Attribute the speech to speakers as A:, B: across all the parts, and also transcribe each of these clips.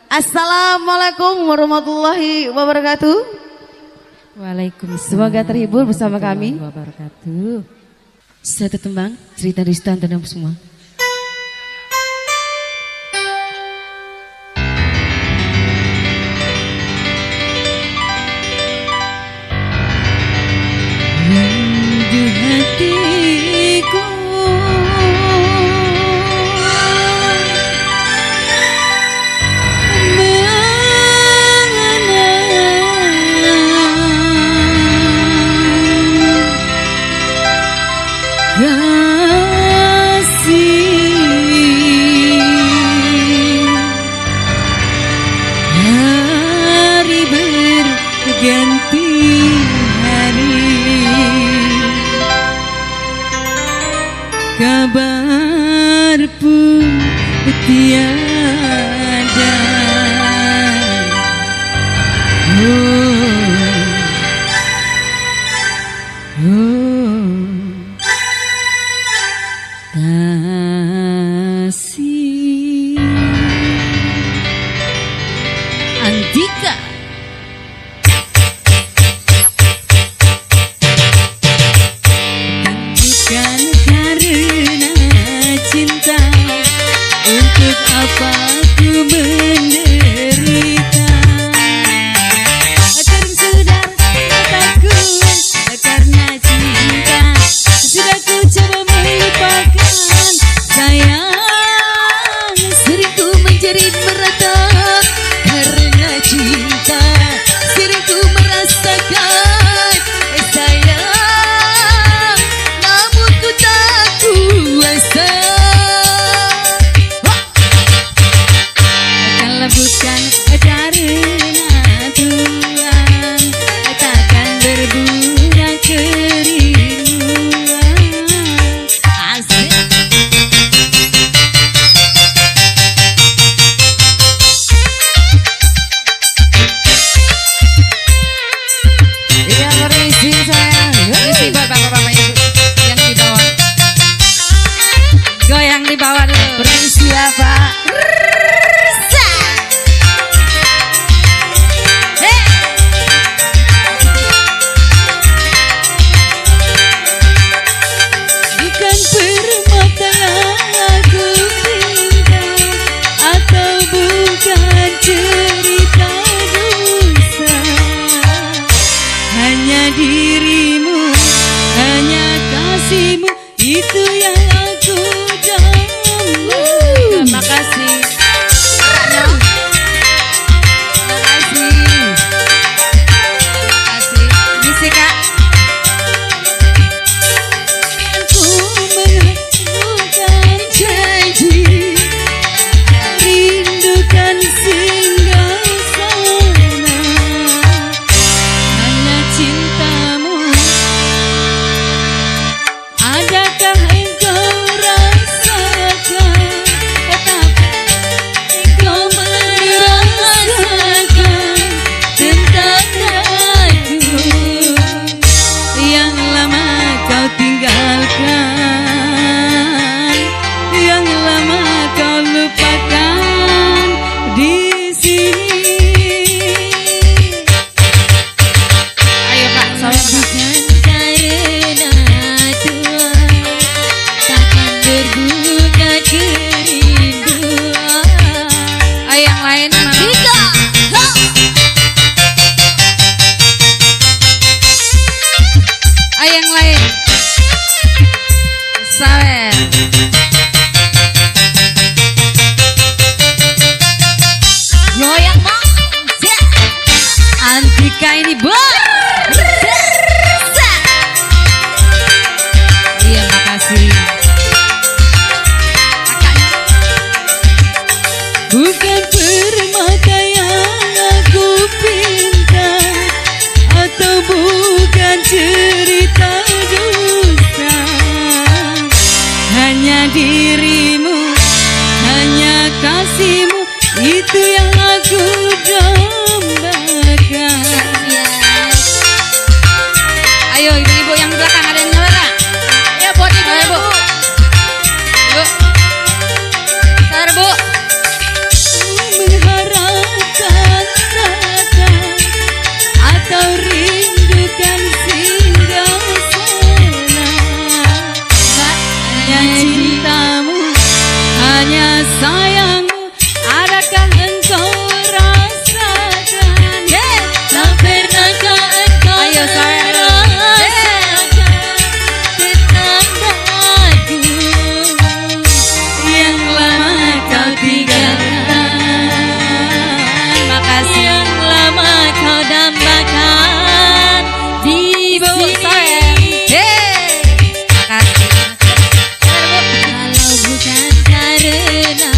A: Assalamualaikum warahmatullahi wabarakatuh.
B: Waalaikumsalam.
A: Semoga terhibur bersama kami.
B: Wabarakatuh.
A: Satu tembang cerita di stand dan semua.
B: Rindu hatiku hari berganti hari, kabar pun tiada. Kasih Andika. Bukan karena cinta, untuk apa ku menderita. Akan sudah mataku karena cinta, sudah ku coba melupakan. Sayang, sering ku menjerit meratap karena cinta, sering ku merasakan sayang, namun ku tak kuasa. Kalau bukan karena Tuhan, takkan berbunga kerinduan. Asik.
A: Yang berisi sayang.
B: Isi buat bapak-bapak ibu yang di bawah. Goyang di bawah dulu.
A: Berisi apa?
B: Bukan permata aku cinta, atau bukan cerita dosa, hanya dirimu, hanya kasihmu, itu yang aku damu. Terima kasih. Terima kasih. Misi Kak. Aku melakukan janji, rindukan singgah sana, hanya cintamu. Adakah engkau rasakan, engkau merasakan tentang aku yang lama kau tinggalkan, yang lama kau lupakan di sini. Ayo Kak, saya bukan karena Tuhan, takkan berbunga kerinduan. Ayo yang lain Mandika. Ayo yang lain. Sawer. Goyang manja. Andika ini iya, makasih. Bukan permata yang aku pinta, atau bukan cerita dosa, hanya dirimu, hanya kasihmu, itu yang aku sayangmu, adakah engkau rasakan? Tak pernahkah engkau
A: Ayo, sayang.
B: rasakan tentang aku yang lama kau tinggalkan?
A: Makasih.
B: Yang lama kau dambakan di
A: Ibu,
B: sini.
A: sayang. Makasih.
B: Kalau bukan karena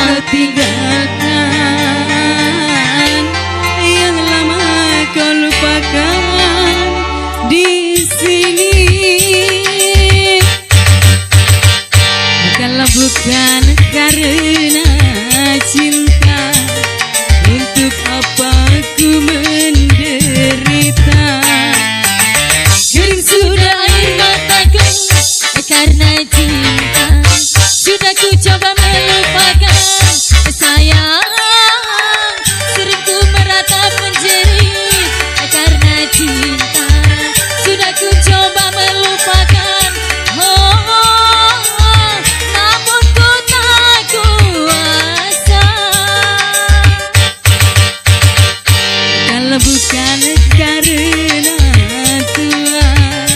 B: kau tinggalkan, yang lama kau lupakan di sini. Kalau bukan karena cinta, untuk apa ku menderita? Kering sudah air mataku karena cinta. Sudah ku coba melupakan sayang, sering ku meratap menjerit karena cinta. Sudah ku coba melupakan, oh, namun ku tak kuasa. Kalau bukan karena Tuhan,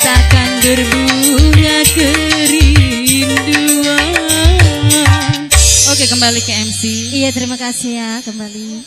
B: takkan berbunga kerinduan. Oke, kembali ke MC.
A: Iya, terima kasih ya kembali.